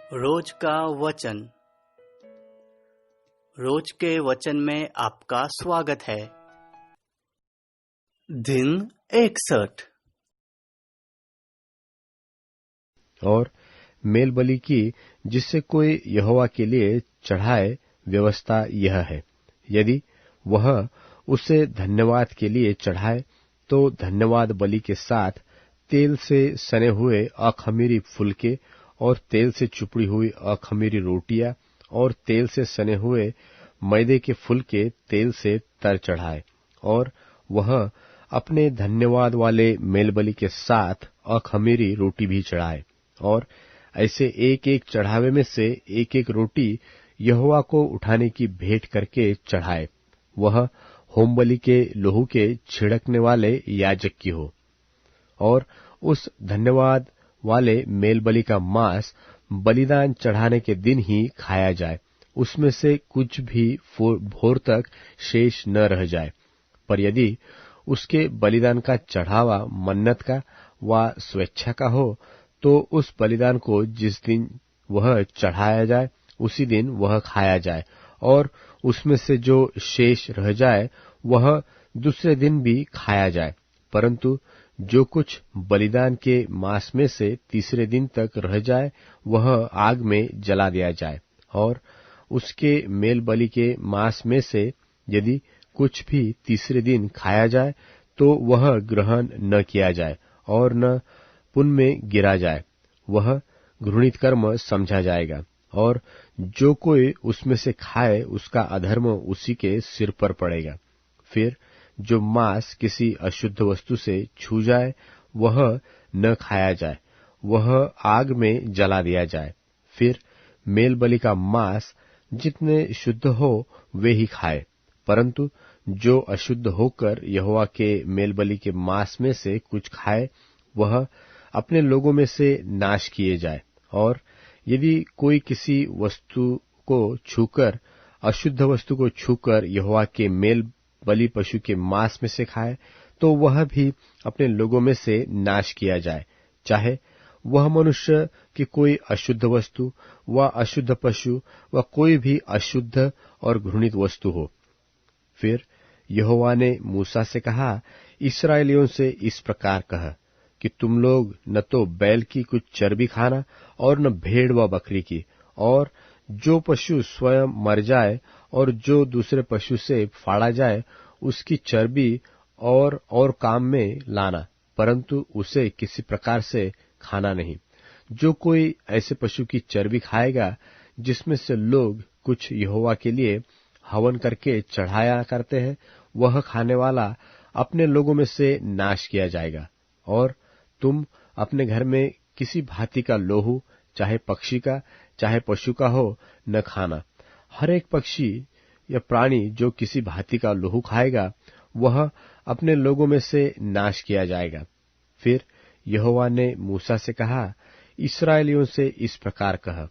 रोज का वचन। रोज के वचन में आपका स्वागत है। दिन 61। और मेल बलि की जिससे कोई यहोवा के लिए चढ़ाए व्यवस्था यह है, यदि वह उसे धन्यवाद के लिए चढ़ाए तो धन्यवाद बलि के साथ तेल से सने हुए अखमीरी फुलके और तेल से चुपड़ी हुई अखमीरी रोटियां और तेल से सने हुए मैदे के फुलके तेल से तर चढ़ाए। और वह अपने धन्यवाद वाले मेलबलि के साथ अखमीरी रोटी भी चढ़ाए। और ऐसे एक एक चढ़ावे में से एक एक रोटी यहोवा को उठाने की भेंट करके चढ़ाए। वह होमबलि के लोहू के छिड़कने वाले याजक की हो। और उस धन्यवाद वाले मेलबलि का मांस बलिदान चढ़ाने के दिन ही खाया जाए, उसमें से कुछ भी भोर तक शेष न रह जाए। पर यदि उसके बलिदान का चढ़ावा मन्नत का व स्वेच्छा का हो, तो उस बलिदान को जिस दिन वह चढ़ाया जाए उसी दिन वह खाया जाए, और उसमें से जो शेष रह जाए वह दूसरे दिन भी खाया जाए। परंतु जो कुछ बलिदान के मांस में से तीसरे दिन तक रह जाए वह आग में जला दिया जाए। और उसके मेल बलि के मांस में से यदि कुछ भी तीसरे दिन खाया जाए तो वह ग्रहण न किया जाए और न पुन में गिरा जाए, वह घृणित कर्म समझा जाएगा। और जो कोई उसमें से खाए उसका अधर्म उसी के सिर पर पड़ेगा। फिर जो मांस किसी अशुद्ध वस्तु से छू जाए वह न खाया जाए, वह आग में जला दिया जाए। फिर मेल बलि का मांस जितने शुद्ध हो वे ही खाए, परंतु जो अशुद्ध होकर यहोवा के मेल बलि के मांस में से कुछ खाए वह अपने लोगों में से नाश किए जाए। और यदि कोई किसी वस्तु को छूकर, अशुद्ध वस्तु को छूकर यहोवा के मेल बलि पशु के मांस में से खाए तो वह भी अपने लोगों में से नाश किया जाए, चाहे वह मनुष्य की कोई अशुद्ध वस्तु व अशुद्ध पशु व कोई भी अशुद्ध और घृणित वस्तु हो। फिर यहोवा ने मूसा से कहा, इस्राएलियों से इस प्रकार कह कि तुम लोग न तो बैल की कुछ चर्बी खाना और न भेड़ व बकरी की, और जो पशु स्वयं मर जाए और जो दूसरे पशु से फाड़ा जाए उसकी चर्बी और काम में लाना, परंतु उसे किसी प्रकार से खाना नहीं। जो कोई ऐसे पशु की चर्बी खाएगा जिसमें से लोग कुछ यहोवा के लिए हवन करके चढ़ाया करते हैं, वह खाने वाला अपने लोगों में से नाश किया जाएगा। और तुम अपने घर में किसी भांति का लोहू, चाहे पक्षी का चाहे पशु का हो, न खाना। हर एक पक्षी या प्राणी जो किसी भांति का लोहू खाएगा वह अपने लोगों में से नाश किया जाएगा। फिर यहोवा ने मूसा से कहा, इस्राएलियों से इस प्रकार कह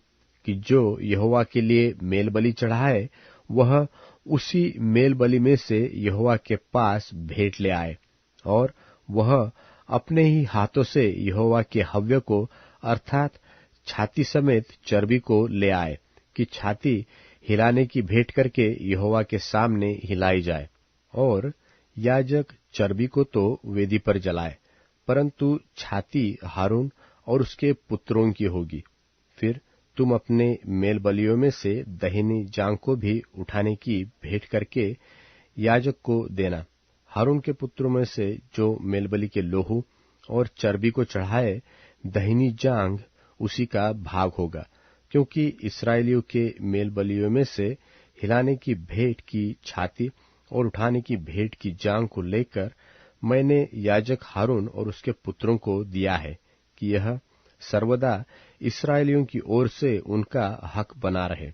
कि जो यहोवा के लिए मेल बलि चढ़ाए वह उसी मेल बलि में से यहोवा के पास भेंट ले आए, और वह अपने ही हाथों से यहोवा के हव्य को अर्थात छाती समेत चर्बी को ले आए, कि छाती हिलाने की भेंट करके यहोवा के सामने हिलाई जाए। और याजक चर्बी को तो वेदी पर जलाए, परंतु छाती हारून और उसके पुत्रों की होगी। फिर तुम अपने मेल बलियों में से दहिनी जांग को भी उठाने की भेंट करके याजक को देना। हारून के पुत्रों में से जो मेलबलि के लोहू और चर्बी को चढ़ाए, दहिनी जांग उसी का भाग होगा, क्योंकि इस्राएलियों के मेलबलियों में से हिलाने की भेंट की छाती और उठाने की भेंट की जांग को लेकर मैंने याजक हारून और उसके पुत्रों को दिया है कि यह सर्वदा इस्राएलियों की ओर से उनका हक बना रहे।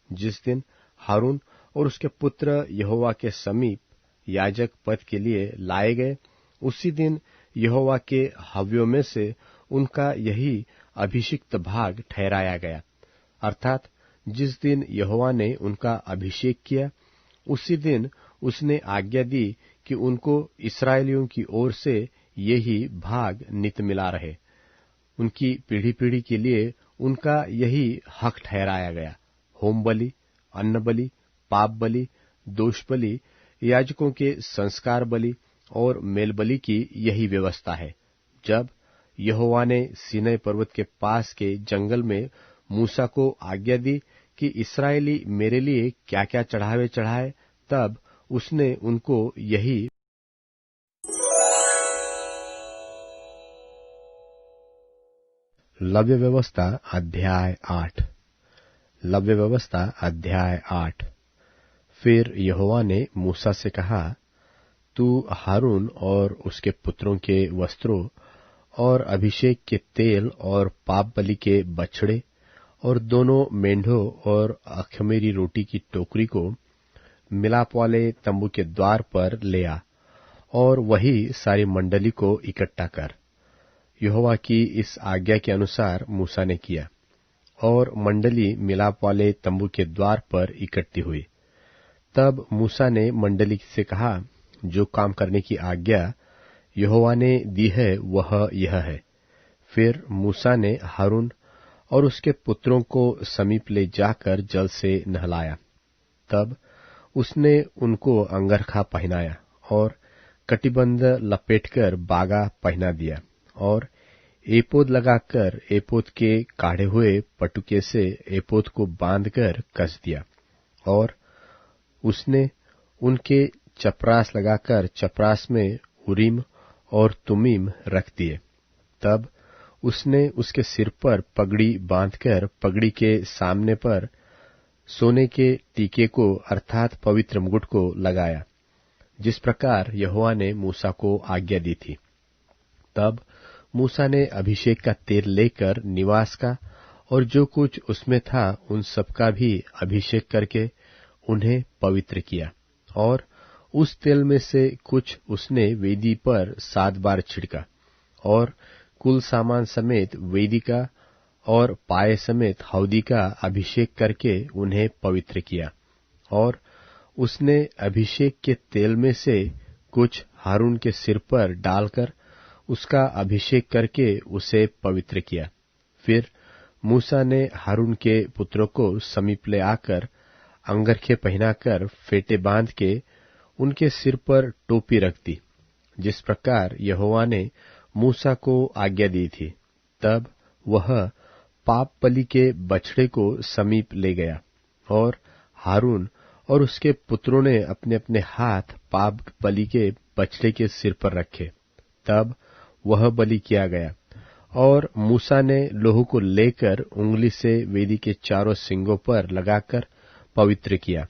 जिस दिन हारून और उसके पुत्र यहोवा के समीप याजक पद के लिए लाए गए, उसी दिन यहोवा के हव्यों में से उनका यही अभिषिक्त भाग ठहराया गया। अर्थात जिस दिन यहोवा ने उनका अभिषेक किया उसी दिन उसने आज्ञा दी कि उनको इस्राएलियों की ओर से यही भाग नित मिला रहे। उनकी पीढ़ी पीढ़ी के लिए उनका यही हक ठहराया गया। होम बलि, अन्न बलि, पाप बलि, दोष बलि, याजकों के संस्कार बलि और मेल बलि की यही व्यवस्था है। जब यहोवा ने सीनै पर्वत के पास के जंगल में मूसा को आज्ञा दी कि इस्राएली मेरे लिए क्या क्या चढ़ावे चढ़ाए, तब उसने उनको यही लव्य व्यवस्था अध्याय 8। लव्य व्यवस्था अध्याय 8। फिर यहोवा ने मूसा से कहा, तू हारून और उसके पुत्रों के वस्त्रों और अभिषेक के तेल और पाप बलि के बछड़े और दोनों मेंढों और अखमीरी रोटी की टोकरी को मिलाप वाले तंबू के द्वार पर ले आ और वही सारी मंडली को इकट्ठा कर। यहोवा की इस आज्ञा के अनुसार मूसा ने किया और मंडली मिलाप वाले तंबू के द्वार पर इकट्ठी हुई। तब मूसा ने मंडली से कहा, जो काम करने की आज्ञा यहोवा ने दी है वह यह है। फिर मूसा ने हारून और उसके पुत्रों को समीप ले जाकर जल से नहलाया। तब उसने उनको अंगरखा पहनाया और कटिबंध लपेटकर बागा पहना दिया और एपोद लगाकर एपोद के काढ़े हुए पटुके से एपोद को बांधकर कस दिया। और उसने उनके चपरास लगाकर चपरास में उरीम और तुमीम रख दिए। तब उसने उसके सिर पर पगड़ी बांधकर पगड़ी के सामने पर सोने के टीके को अर्थात पवित्र मुकुट को लगाया, जिस प्रकार यहोवा ने मूसा को आज्ञा दी थी। तब मूसा ने अभिषेक का तेल लेकर निवास का और जो कुछ उसमें था उन सबका भी अभिषेक करके उन्हें पवित्र किया। और उस तेल में से कुछ उसने वेदी पर 7 बार छिड़का और कुल सामान समेत वेदी का और पाए समेत हौदी का अभिषेक करके उन्हें पवित्र किया। और उसने अभिषेक के तेल में से कुछ हारून के सिर पर डालकर उसका अभिषेक करके उसे पवित्र किया। फिर मूसा ने हारून के पुत्रों को समीप ले आकर अंगरखे पहनाकर फेटे बांध के उनके सिर पर टोपी रख दी, जिस प्रकार यहोवा ने मूसा को आज्ञा दी थी। तब वह पाप बलि के बछड़े को समीप ले गया और हारून और उसके पुत्रों ने अपने अपने हाथ पाप बलि के बछड़े के सिर पर रखे। तब वह बलि किया गया और मूसा ने लोहू को लेकर उंगली से वेदी के चारों सिंगों पर लगाकर पवित्र किया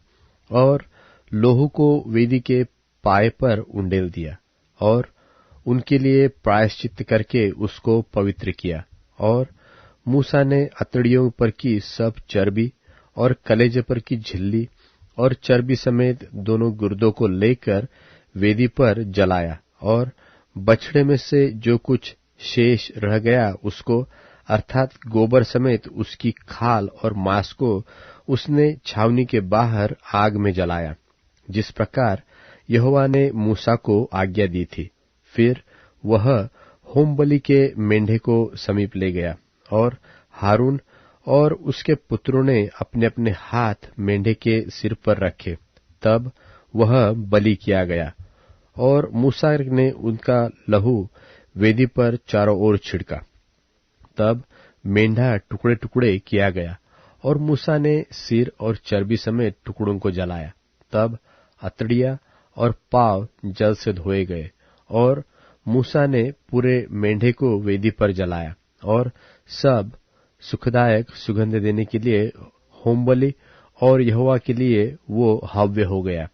और लोहू को वेदी के पाए पर उंडेल दिया और उनके लिए प्रायश्चित करके उसको पवित्र किया। और मूसा ने अतड़ियों पर की सब चर्बी और कलेजे पर की झिल्ली और चर्बी समेत दोनों गुर्दों को लेकर वेदी पर जलाया और बछड़े में से जो कुछ शेष रह गया उसको अर्थात गोबर समेत उसकी खाल और मांस को उसने छावनी के बाहर आग में जलाया, जिस प्रकार यहोवा ने मूसा को आज्ञा दी थी। फिर वह होम बलि के मेंढे को समीप ले गया और हारून और उसके पुत्रों ने अपने अपने हाथ मेंढे के सिर पर रखे। तब वह बलि किया गया और मूसा ने उनका लहू वेदी पर चारों ओर छिड़का। तब मेंढा टुकड़े टुकड़े किया गया और मूसा ने सिर और चर्बी समेत टुकड़ों को जलाया। तब अतड़िया और पांव जल से धोए गए और मूसा ने पूरे मेंढे को वेदी पर जलाया और सब सुखदायक सुगंध देने के लिए होम बलि और यहोवा के लिए वो हव्य हो गया,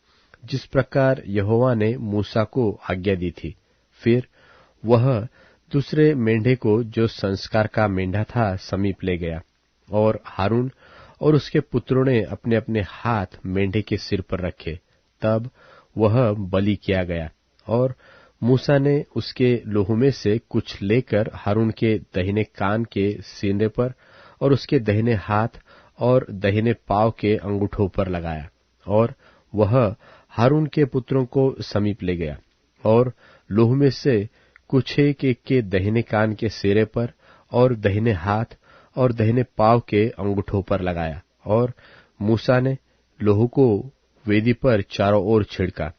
जिस प्रकार यहोवा ने मूसा को आज्ञा दी थी। फिर वह दूसरे मेंढे को जो संस्कार का मेंढा था समीप ले गया और हारून और उसके पुत्रों ने अपने अपने हाथ मेंढे के सिर पर रखे। तब वह बलि किया गया और मूसा ने उसके लोहू में से कुछ लेकर हारून के दाहिने कान के सीने पर और उसके दाहिने हाथ और दाहिने पांव के अंगूठों पर लगाया। और वह हारून के पुत्रों को समीप ले गया और लोहू में से कुछ एक के दाहिने कान के सिरे पर और दाहिने हाथ और दाहिने पांव के अंगूठों पर लगाया। और मूसा ने लोहू को वेदी पर चारों ओर छिड़का,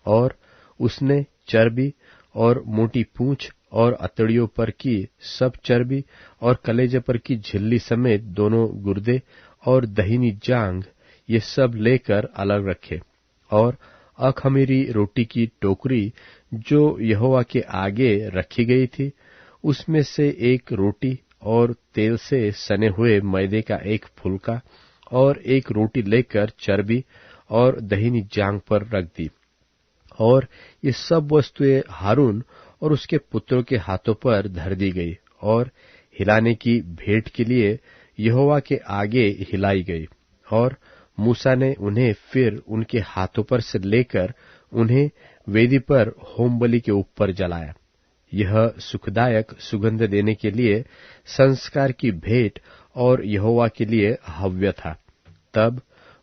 और उसने चर्बी और मोटी पूंछ और अतड़ियों पर की सब चर्बी और कलेजे पर की झिल्ली समेत दोनों गुर्दे और दहिनी जांघ ये सब लेकर अलग रखे। और अखमीरी रोटी की टोकरी जो यहोवा के आगे रखी गई थी, उसमें से एक रोटी और तेल से सने हुए मैदे का एक फुलका और एक रोटी लेकर चर्बी और दहिनी जांघ पर रख दी। और ये सब वस्तुएं हारून और उसके पुत्रों के हाथों पर धर दी गई और हिलाने की भेंट के लिए यहोवा के आगे हिलाई गई। और मूसा ने उन्हें फिर उनके हाथों पर से लेकर उन्हें वेदी पर होम बलि के ऊपर जलाया। यह सुखदायक सुगंध देने के लिए संस्कार की भेंट और यहोवा के लिए हव्य था। तब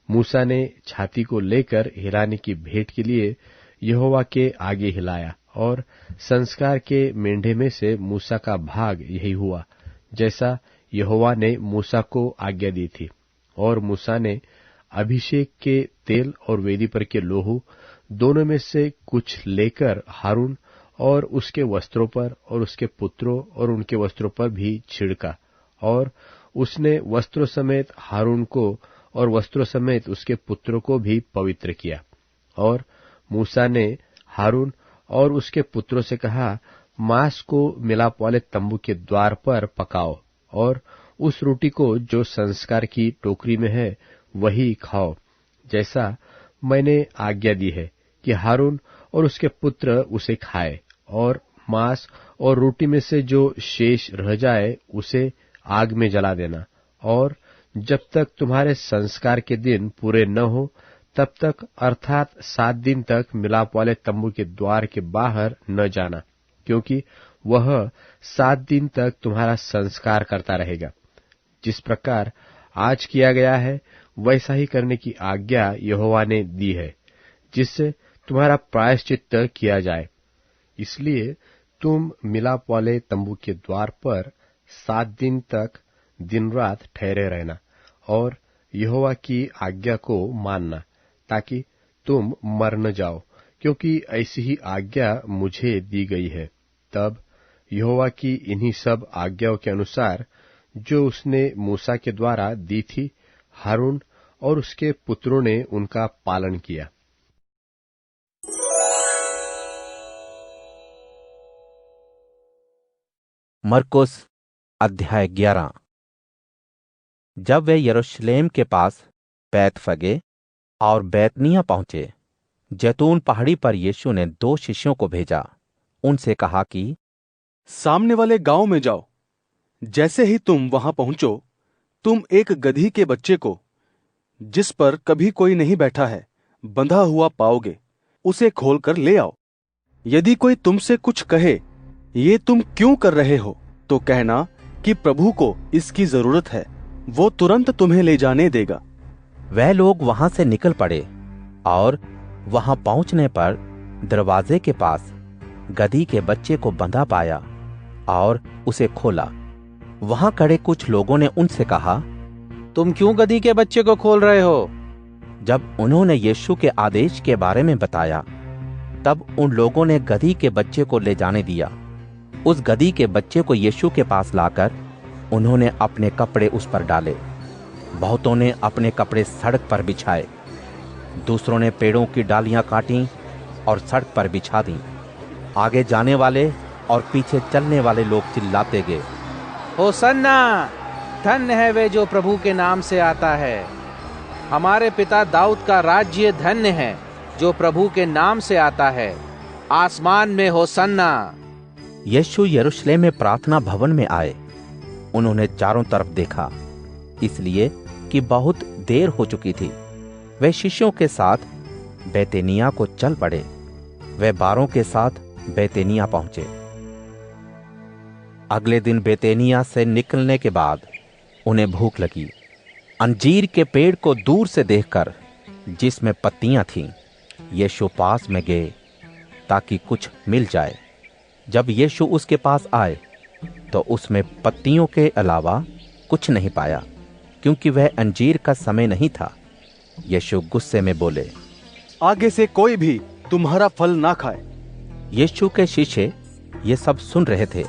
मूसा ने छाती को लेकर हिलाने की भेंट के लिए यहोवा के आगे हिलाया, और संस्कार के मेंढे में से मूसा का भाग यही हुआ जैसा यहोवा ने मूसा को आज्ञा दी थी। और मूसा ने अभिषेक के तेल और वेदी पर के लोहू दोनों में से कुछ लेकर हारून और उसके वस्त्रों पर और उसके पुत्रों और उनके वस्त्रों पर भी छिड़का। और उसने वस्त्रों समेत हारून को और वस्त्रों समेत उसके पुत्रों को भी पवित्र किया। और मूसा ने हारून और उसके पुत्रों से कहा, मांस को मिलाप वाले तंबू के द्वार पर पकाओ, और उस रोटी को जो संस्कार की टोकरी में है वही खाओ, जैसा मैंने आज्ञा दी है कि हारून और उसके पुत्र उसे खाए। और मांस और रोटी में से जो शेष रह जाए उसे आग में जला देना। और जब तक तुम्हारे संस्कार के दिन पूरे न हो तब तक, अर्थात 7 दिन तक मिलाप वाले तंबू के द्वार के बाहर न जाना, क्योंकि वह 7 दिन तक तुम्हारा संस्कार करता रहेगा। जिस प्रकार आज किया गया है वैसा ही करने की आज्ञा यहोवा ने दी है, जिससे तुम्हारा प्रायश्चित किया जाए। इसलिए तुम मिलाप वाले तंबू के द्वार पर 7 दिन तक दिन रात ठहरे रहना और यहोवा की आज्ञा को मानना, ताकि तुम मर न जाओ, क्योंकि ऐसी ही आज्ञा मुझे दी गई है। तब यहोवा की इन्हीं सब आज्ञाओं के अनुसार जो उसने मूसा के द्वारा दी थी, हारून और उसके पुत्रों ने उनका पालन किया। मरकुस अध्याय 11। जब वे यरूशलेम के पास बैतफगे और बैतनिया पहुंचे, जैतून पहाड़ी पर यीशु ने 2 शिष्यों को भेजा। उनसे कहा कि सामने वाले गांव में जाओ। जैसे ही तुम वहां पहुंचो, तुम एक गधी के बच्चे को, जिस पर कभी कोई नहीं बैठा है, बंधा हुआ पाओगे। उसे खोलकर ले आओ। यदि कोई तुमसे कुछ कहे, ये तुम क्यों कर रहे हो, तो कहना कि प्रभु को इसकी जरूरत है, वो तुरंत तुम्हें ले जाने देगा। वह लोग वहां से निकल पड़े और वहां पहुंचने पर दरवाजे के पास गधी के बच्चे को बंधा पाया और उसे खोला। वहां खड़े कुछ लोगों ने उनसे कहा, तुम क्यों गधी के बच्चे को खोल रहे हो? जब उन्होंने यीशु के आदेश के बारे में बताया, तब उन लोगों ने गधी के बच्चे को ले जाने दिया। उस गधी के बच्चे को यीशु के पास लाकर उन्होंने अपने कपड़े उस पर डाले। बहुतों ने अपने कपड़े सड़क पर बिछाए, दूसरों ने पेड़ों की डालियां काटी और सड़क पर बिछा दी। आगे जाने वाले और पीछे चलने वाले लोग चिल्लाते गए, होसन्ना, धन्य है वे जो प्रभु के नाम से आता है। हमारे पिता दाऊद का राज्य धन्य है जो प्रभु के नाम से आता है। आसमान में होसन्ना। यीशु यरूशलेम में प्रार्थना भवन में आए। उन्होंने चारों तरफ देखा, इसलिए कि बहुत देर हो चुकी थी। वे शिष्यों के साथ बैतनिया को चल पड़े। वे 12 के साथ बैतनिया पहुंचे। अगले दिन बैतनिया से निकलने के बाद उन्हें भूख लगी। अंजीर के पेड़ को दूर से देखकर, जिसमें पत्तियां थीं, यीशु पास में गए ताकि कुछ मिल जाए। जब यीशु उसके पास आए तो उसमें पत्तियों के अलावा कुछ नहीं पाया, क्योंकि वह अंजीर का समय नहीं था। यीशु गुस्से में बोले, आगे से कोई भी तुम्हारा फल ना खाए। यीशु के शिष्य ये सब सुन रहे थे।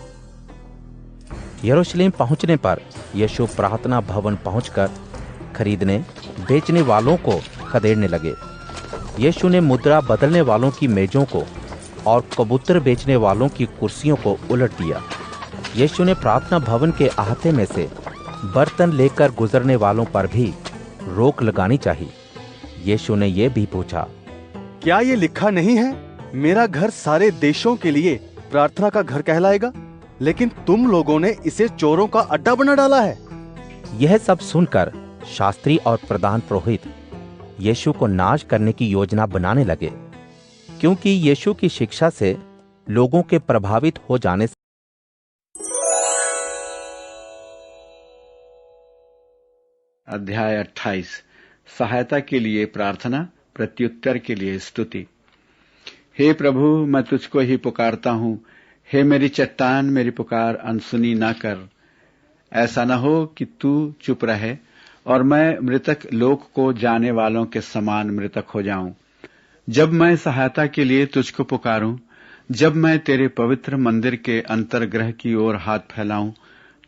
यरूशलेम पहुंचने पर यीशु प्रार्थना भवन पहुंचकर खरीदने बेचने वालों को खदेड़ने लगे। यीशु ने मुद्रा बदलने वालों की मेजों को और कबूतर बेचने वालों की कुर्सियों को उलट दिया। यीशु ने प्रार्थना भवन के अहाते में से बर्तन लेकर गुजरने वालों पर भी रोक लगानी चाहिए। यीशु ने यह भी पूछा, क्या ये लिखा नहीं है, मेरा घर सारे देशों के लिए प्रार्थना का घर कहलाएगा? लेकिन तुम लोगों ने इसे चोरों का अड्डा बना डाला है। यह सब सुनकर शास्त्री और प्रधान पुरोहित यीशु को नाश करने की योजना बनाने लगे, क्योंकि यीशु की शिक्षा से लोगों के प्रभावित हो जाने से। अध्याय 28। सहायता के लिए प्रार्थना, प्रत्युत्तर के लिए स्तुति। हे प्रभु, मैं तुझको ही पुकारता हूँ। हे मेरी चट्टान, मेरी पुकार अनसुनी ना कर। ऐसा न हो कि तू चुप रहे और मैं मृतक लोक को जाने वालों के समान मृतक हो जाऊं। जब मैं सहायता के लिए तुझको पुकारूं, जब मैं तेरे पवित्र मंदिर के अंतर्गृह की ओर हाथ फैलाऊं,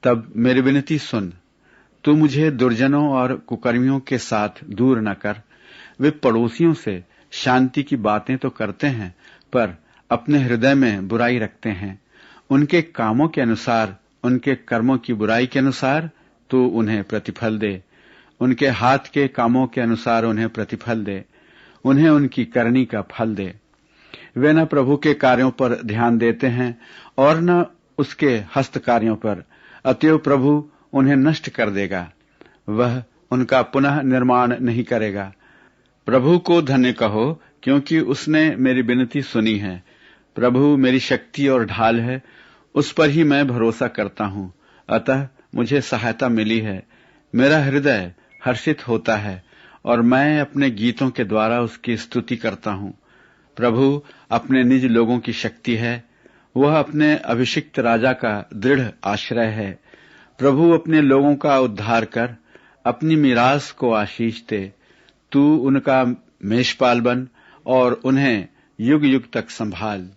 तब मेरी विनती सुन। तू मुझे दुर्जनों और कुकर्मियों के साथ दूर न कर। वे पड़ोसियों से शांति की बातें तो करते हैं, पर अपने हृदय में बुराई रखते हैं। उनके कामों के अनुसार, उनके कर्मों की बुराई के अनुसार तू उन्हें प्रतिफल दे। उनके हाथ के कामों के अनुसार उन्हें प्रतिफल दे। उन्हें उनकी करनी का फल दे। वे न प्रभु के कार्यों पर ध्यान देते हैं और न उसके हस्त कार्यों पर, अतएव प्रभु उन्हें नष्ट कर देगा। वह उनका पुनः निर्माण नहीं करेगा। प्रभु को धन्य कहो, क्योंकि उसने मेरी विनती सुनी है। प्रभु मेरी शक्ति और ढाल है, उस पर ही मैं भरोसा करता हूँ। अतः मुझे सहायता मिली है। मेरा हृदय हर्षित होता है और मैं अपने गीतों के द्वारा उसकी स्तुति करता हूँ। प्रभु अपने निज लोगों की शक्ति है। वह अपने अभिषिक्त राजा का दृढ़ आश्रय है। प्रभु अपने लोगों का उद्धार कर, अपनी मीरास को आशीष दे। तू उनका मेषपाल बन और उन्हें युग युग तक संभाल।